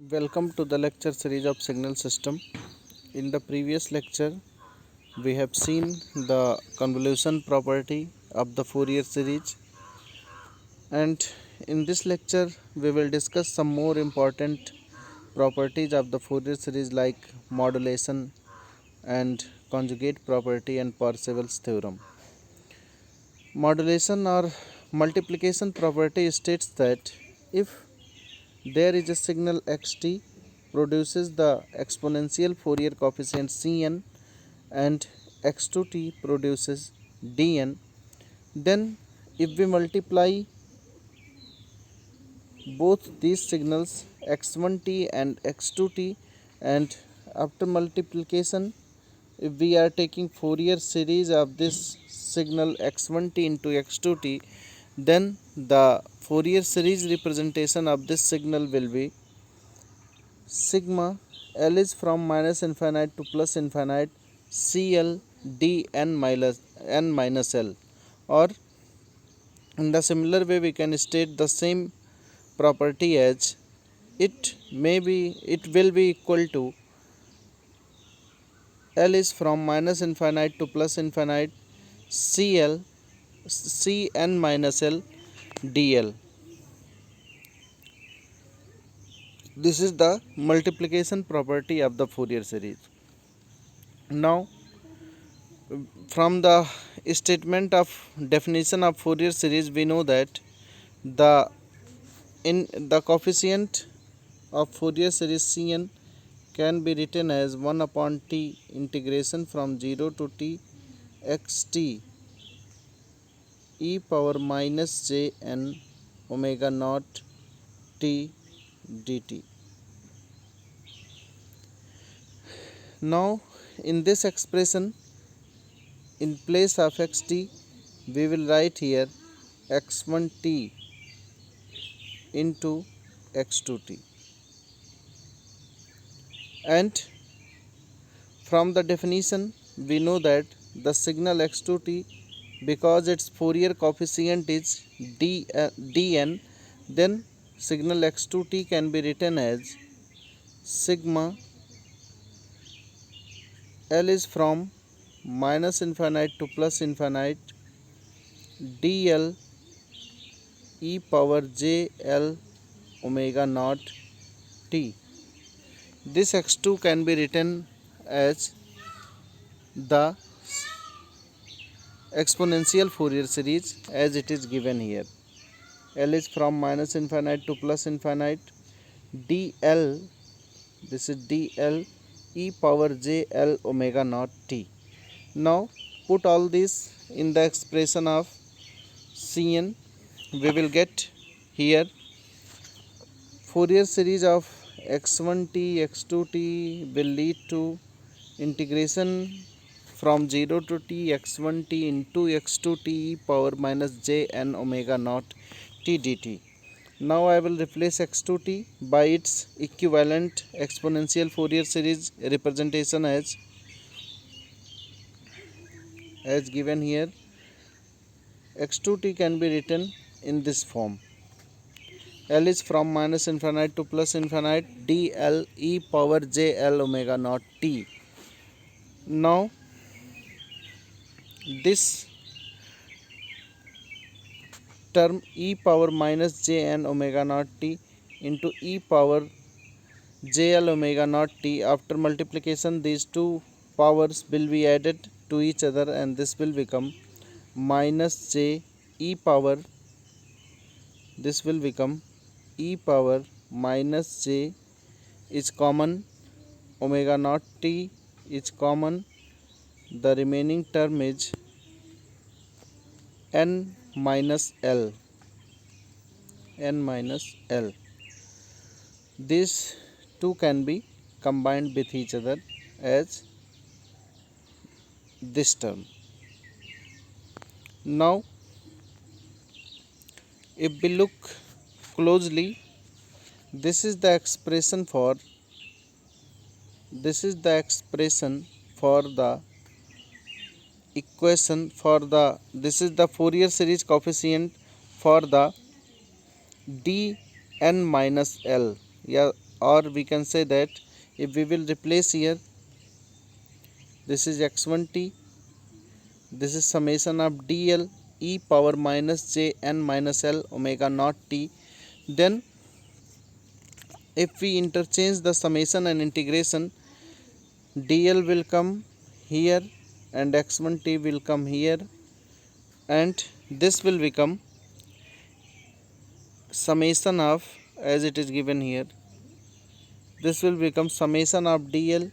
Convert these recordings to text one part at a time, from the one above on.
Welcome to the lecture series of signal system. In the previous lecture, we have seen the convolution property of the Fourier series, and in this lecture, we will discuss some more important properties of the Fourier series like modulation and conjugate property and Parseval's theorem. Modulation or multiplication property states that if there is a signal xt produces the exponential Fourier coefficient Cn and x2t produces Dn, then if we multiply both these signals x1t and x2t, and after multiplication if we are taking Fourier series of this signal x1t into x2t, then the Fourier series representation of this signal will be sigma L is from minus infinite to plus infinite Cl d n minus L, or in the similar way we can state the same property as it will be equal to L is from minus infinite to plus infinite Cl Cn minus L dl. This is the multiplication property of the Fourier series. Now, from the statement of definition of Fourier series, we know that the the coefficient of Fourier series Cn can be written as 1 upon t integration from 0 to t xt e power minus j n omega naught t dt. Now, in this expression, in place of xt, we will write here x1t into x2t, and from the definition we know that the signal x2t, because its Fourier coefficient is dn, then signal x2t can be written as sigma L is from minus infinite to plus infinite dl e power j l omega naught t. This x2 can be written as the exponential Fourier series as it is given here. L is from minus infinite to plus infinite dl, this is dl e power j l omega naught t. Now put all this in the expression of Cn, we will get here Fourier series of x1t x2t will lead to integration from 0 to t x1t into x2t power minus j n omega naught t dt. Now I will replace x2t by its equivalent exponential Fourier series representation as given here. x2t can be written in this form: L is from minus infinite to plus infinite dl e power j l omega naught t. Now this term e power minus j n omega naught t into e power j l omega naught t, after multiplication these two powers will be added to each other and this will become minus j e power, this will become e power minus j is common, omega naught t is common, the remaining term is n minus l, n minus l. These two can be combined with each other as this term. Now if we look closely, this is the expression for the equation for the, this is the Fourier series coefficient for the dn minus l, yeah, or we can say that if we will replace here, this is x1t, this is summation of dl e power minus j n minus l omega naught t. Then if we interchange the summation and integration, dl will come here and x1t will come here, and this will become summation of, as it is given here, this will become summation of dl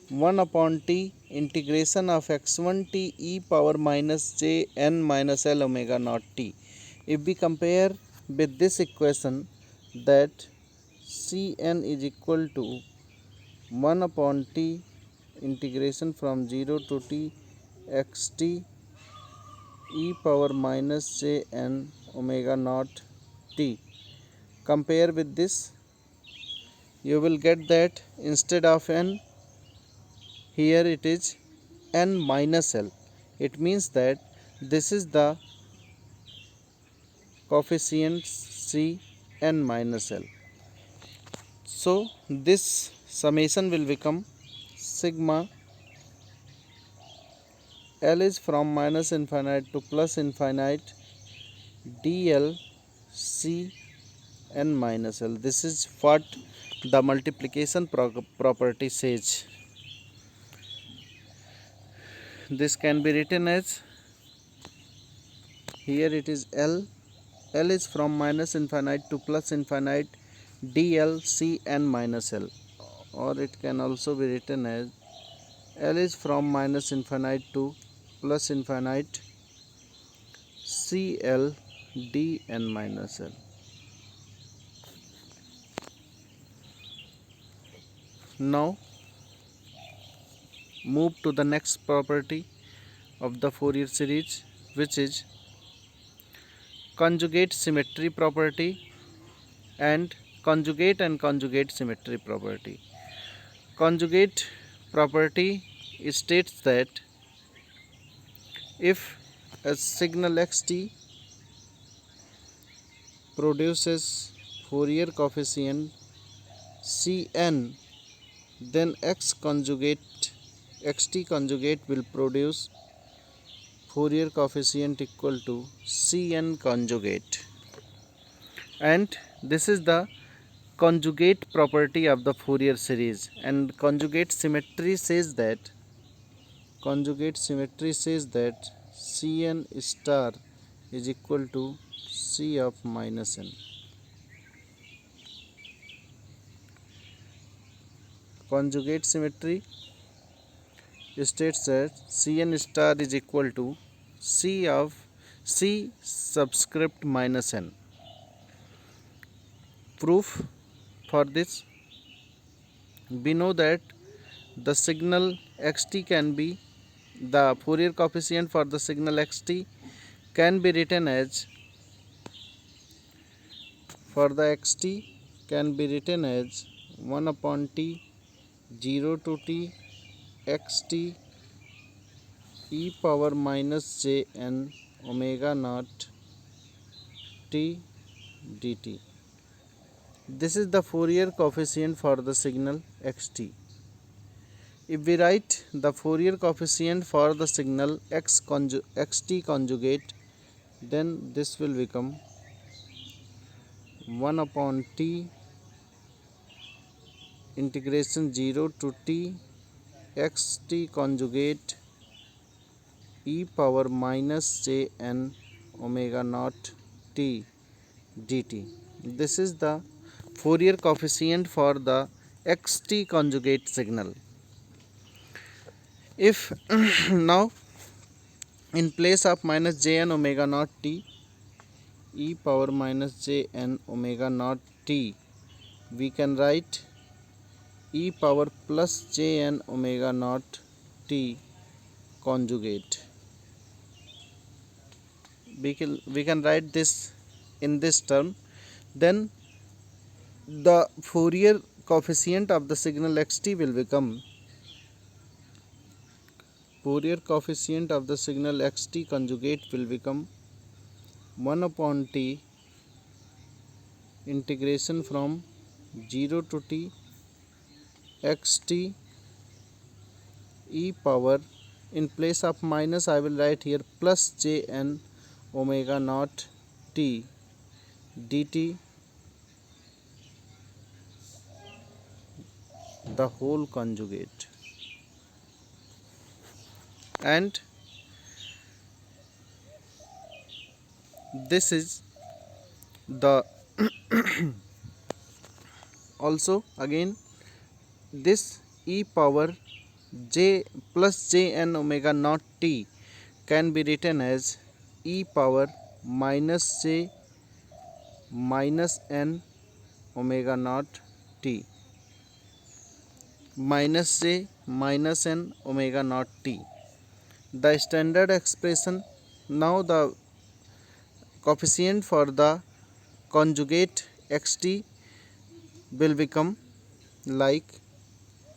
1 upon t integration of x1 t e power minus j n minus l omega naught t. If we compare with this equation, that Cn is equal to 1 upon t integration from 0 to t xt e power minus j n omega naught t. Compare with this, you will get that instead of n, here it is n minus l. It means that this is the coefficient C n minus l. So this summation will become sigma L is from minus infinite to plus infinite dl C n minus l. This is what the multiplication property says. This can be written as, here it is L is from minus infinite to plus infinite dl C n minus l, or it can also be written as L is from minus infinite to plus infinite CL dn minus l. Now move to the next property of the Fourier series, which is conjugate symmetry property and conjugate symmetry property. Conjugate property states that if a signal xt produces Fourier coefficient Cn, then xt conjugate will produce Fourier coefficient equal to Cn conjugate. And this is the conjugate property of the Fourier series. And conjugate symmetry says that Cn star is equal to C of minus n. Conjugate symmetry states that Cn star is equal to C subscript minus n. Proof for this, we know that the signal xt can be, the Fourier coefficient for the signal xt can be written as, for the xt can be written as 1 upon t 0 to t xt e power minus j n omega naught t dt. This is the Fourier coefficient for the signal xt. If we write the Fourier coefficient for the signal xt conjugate, then this will become 1 upon t integration 0 to t xt conjugate e power minus j n omega naught t dt. This is the Fourier coefficient for the xt conjugate signal. If now in place of minus j n omega naught t e power minus j n omega naught t, we can write e power plus j n omega naught t conjugate. We can write this in this term. Then the Fourier coefficient of the signal xt will become, Fourier coefficient of the signal xt conjugate will become 1 upon t integration from 0 to t xt e power, in place of minus I will write here plus jn omega naught t dt, the whole conjugate. And this is the also again this e power j plus jn omega naught t can be written as e power minus j minus n omega naught t, minus j minus n omega naught t. The standard expression, now the coefficient for the conjugate xt will become like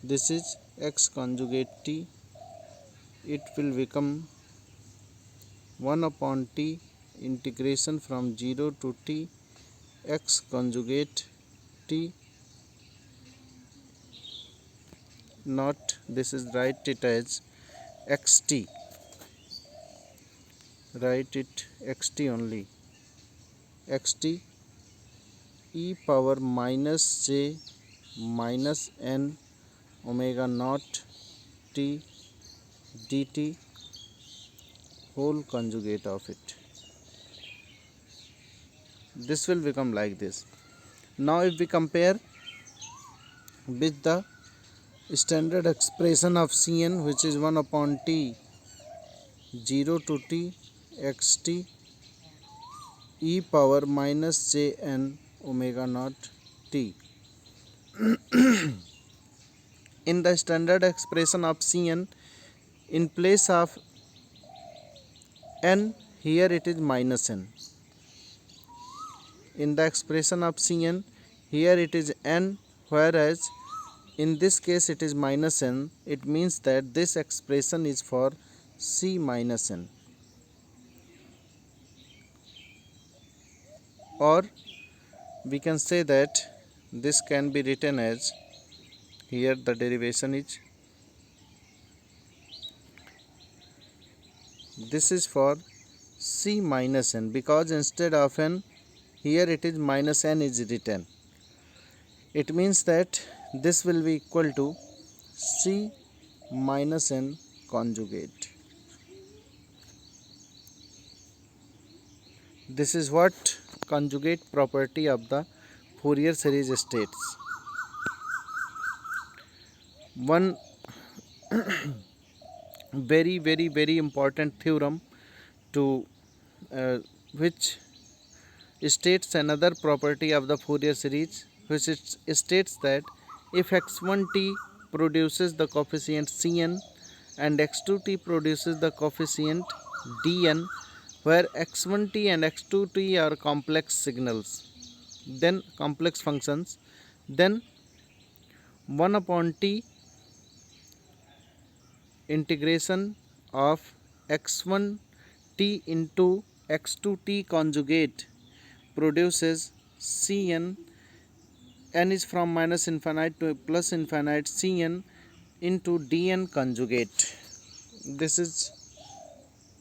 this is x conjugate t, it will become 1 upon t integration from 0 to t x conjugate t not, this is write it as xt, write it xt only, xt e power minus j minus n omega naught t dt, whole conjugate of it. This will become like this. Now if we compare with the standard expression of Cn, which is 1 upon t 0 to t xt e power minus jn omega naught t. In the standard expression of Cn, in place of n, here it is minus n. In the expression of Cn, here it is n, whereas in this case it is minus n. It means that this expression is for C minus n. Or we can say that this can be written as, here the derivation is, this is for C minus n, because instead of n, here it is minus n is written. It means that this will be equal to C minus n conjugate. This is what conjugate property of the Fourier series states. One very important theorem to which states another property of the Fourier series, which states that if x1t produces the coefficient Cn and x2t produces the coefficient Dn, where x1t and x2t are complex signals, then complex functions, then 1 upon t integration of x1t into x2t conjugate produces Cn, n is from minus infinite to plus infinite, Cn into Dn conjugate. This is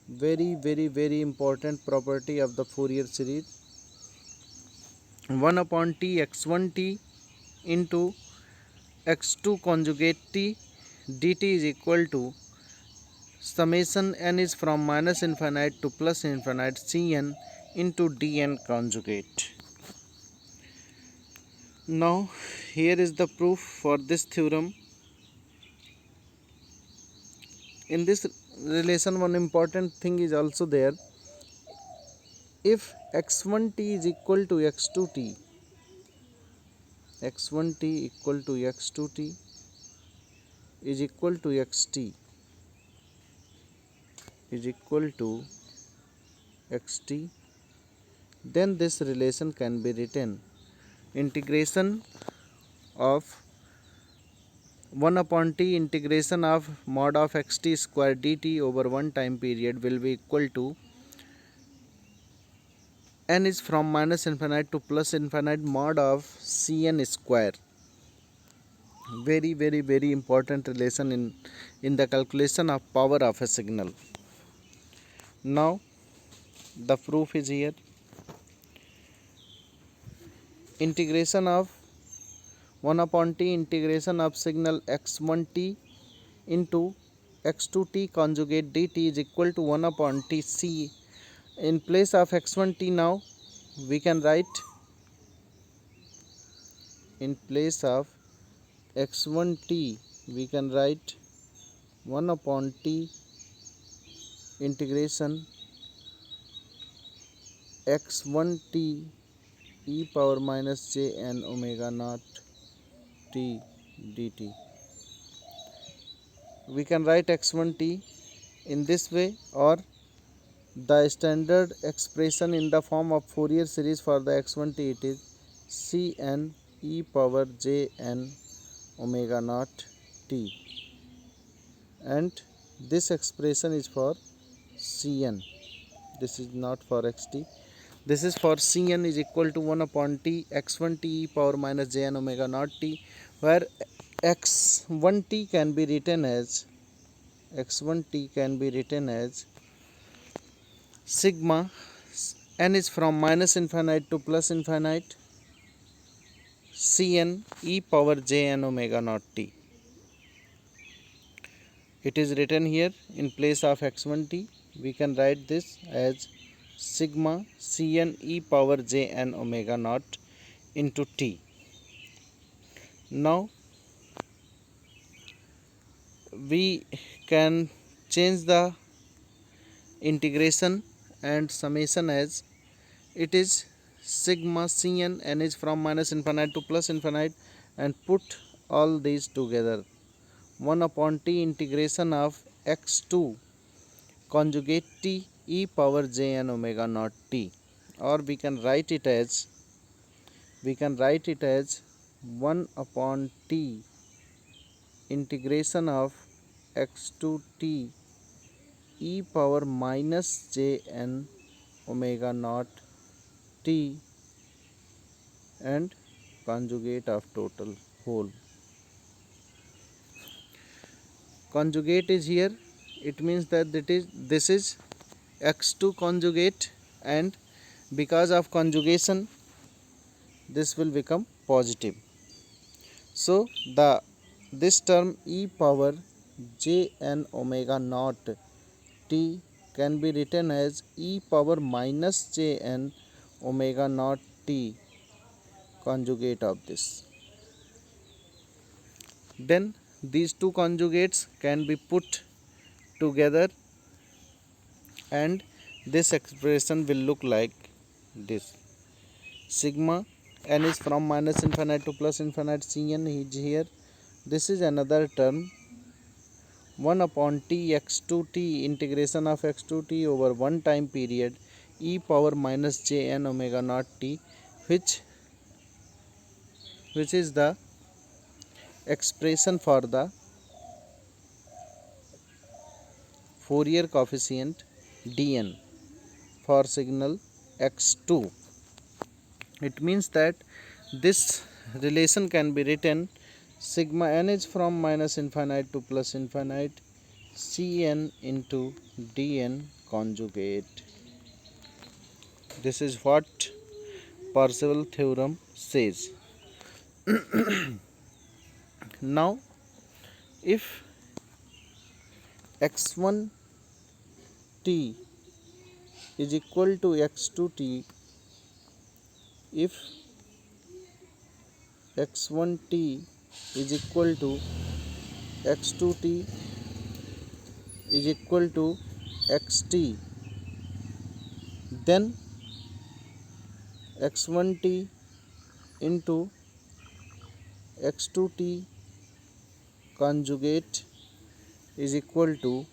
very important property of the Fourier series. 1 upon t x1t into x2 conjugate t dt is equal to summation n is from minus infinite to plus infinite Cn into Dn conjugate. Now here is the proof for this theorem. In this relation, one important thing is also there. If x1t is equal to x2t, x1t equal to x2t is equal to xt is equal to xt, then this relation can be written integration of 1 upon t integration of mod of xt square dt over one time period will be equal to n is from minus infinite to plus infinite mod of Cn square. Very important relation in the calculation of power of a signal. Now the proof is here. Integration of 1 upon t integration of signal x1t into x2t conjugate dt is equal to 1 upon t c. In place of x1t, now we can write, in place of x1t we can write 1 upon t integration x1t e power minus j n omega naught t dt. We can write x1t in this way, or the standard expression in the form of Fourier series for the x1t, it is Cn e power j n omega naught t, and this expression is for Cn. This is not for xt. This is for Cn is equal to 1 upon t x1t e power minus j n omega naught t, where x1t can be written as sigma n is from minus infinite to plus infinite Cn e power j n omega naught t. It is written here in place of x1t. We can write this as sigma Cn e power j n omega naught into t. Now we can change the integration and summation as it is sigma Cn n is from minus infinite to plus infinite, and put all these together 1 upon t integration of x2 conjugate t e power j n omega naught t, or we can write it as 1 upon t integration of x2 t e power minus j n omega naught t and conjugate of total whole. Conjugate is here, it means that this is x2 conjugate, and because of conjugation this will become positive. So this term e power j n omega naught t can be written as e power minus j n omega naught t conjugate of this. Then these two conjugates can be put together, and this expression will look like this. Sigma n is from minus infinite to plus infinite Cn is here. This is another term 1 upon t x2t integration of x2t over one time period e power minus j n omega naught t, which is the expression for the Fourier coefficient dn for signal x2. It means that this relation can be written sigma n is from minus infinite to plus infinite Cn into dn conjugate. This is what Parseval theorem says. Now if x1t is equal to x2t, if x1t is equal to x2t is equal to xt, then x1t into x2t conjugate is equal to,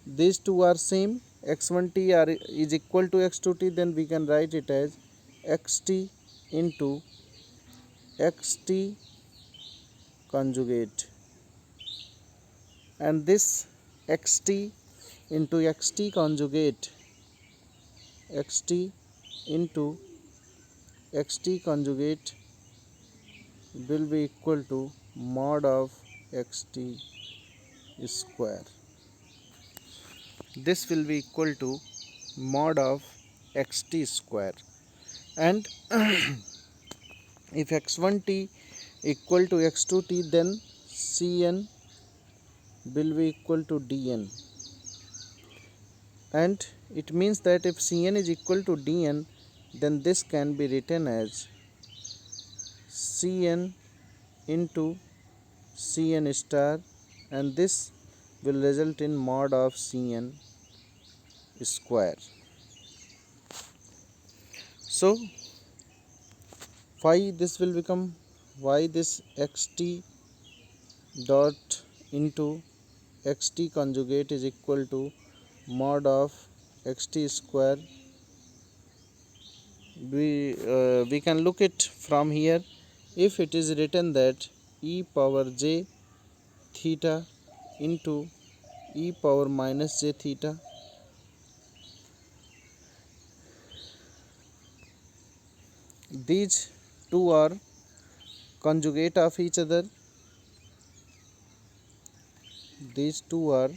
these two are same, x1t is equal to x2t, then we can write it as xt into xt conjugate, and this xt into xt conjugate into xt conjugate will be equal to mod of xt square. This will be equal to mod of xt square. And if x1t equal to x2t, then cn will be equal to dn. And it means that if cn is equal to dn, then this can be written as cn into cn star, and this will result in mod of cn square. So why this will become, why this xt dot into xt conjugate is equal to mod of xt square, we can look it from here. If it is written that e power j theta into e power minus j theta, these two are conjugate of each other. These two are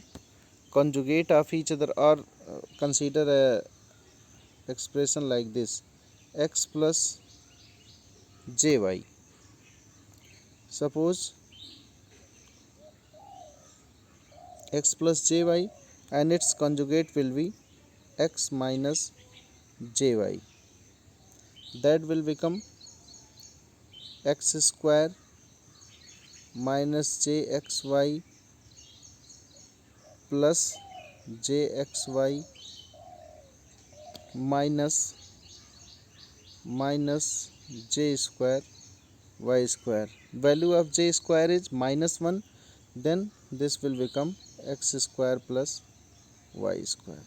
conjugate of each other, or consider a expression like this: x plus jy. Suppose x plus jy and its conjugate will be x minus jy. That will become x square minus jxy plus jxy minus j square y square. Value of j square is -1, then this will become x square plus y square.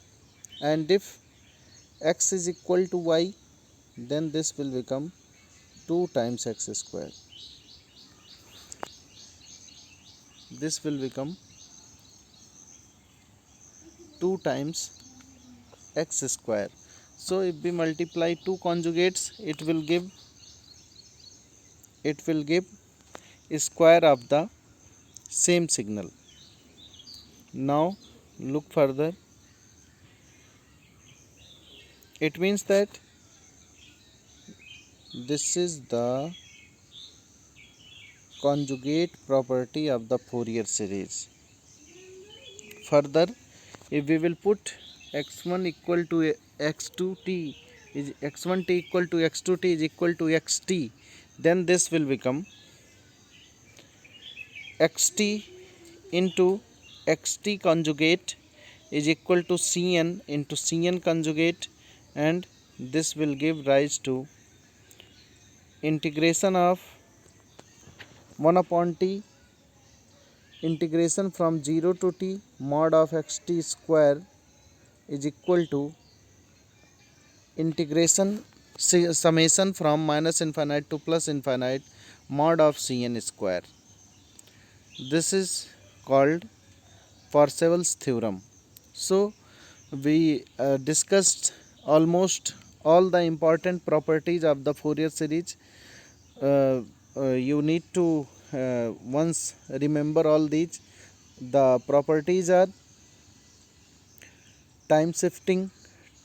And if x is equal to y, then this will become 2 times x square. This will become 2 times x square. So if we multiply two conjugates, it will give square of the same signal. Now look further. It means that this is the conjugate property of the Fourier series. Further, if we will put x1 equal to x2t is x1t equal to x2t is equal to xt, then this will become xt into xt conjugate is equal to cn into cn conjugate, and this will give rise to integration of 1 upon t integration from 0 to t mod of xt square is equal to integration summation from minus infinite to plus infinite mod of cn square. This is called Parseval's theorem. So we discussed almost all the important properties of the Fourier series. You need to once remember all these. The properties are time shifting,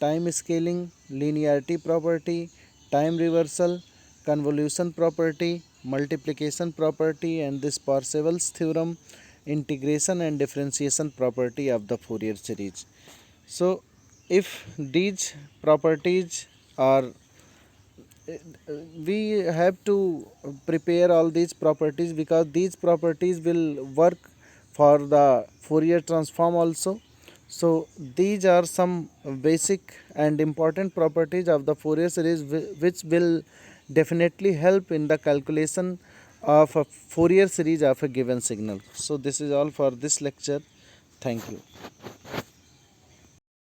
time scaling, linearity property, time reversal, convolution property, multiplication property, and this Parseval's theorem, integration and differentiation property of the Fourier series. So if these properties are, we have to prepare all these properties, because these properties will work for the Fourier transform also. So these are some basic and important properties of the Fourier series which will definitely help in the calculation of a Fourier series of a given signal. So this is all for this lecture. Thank you.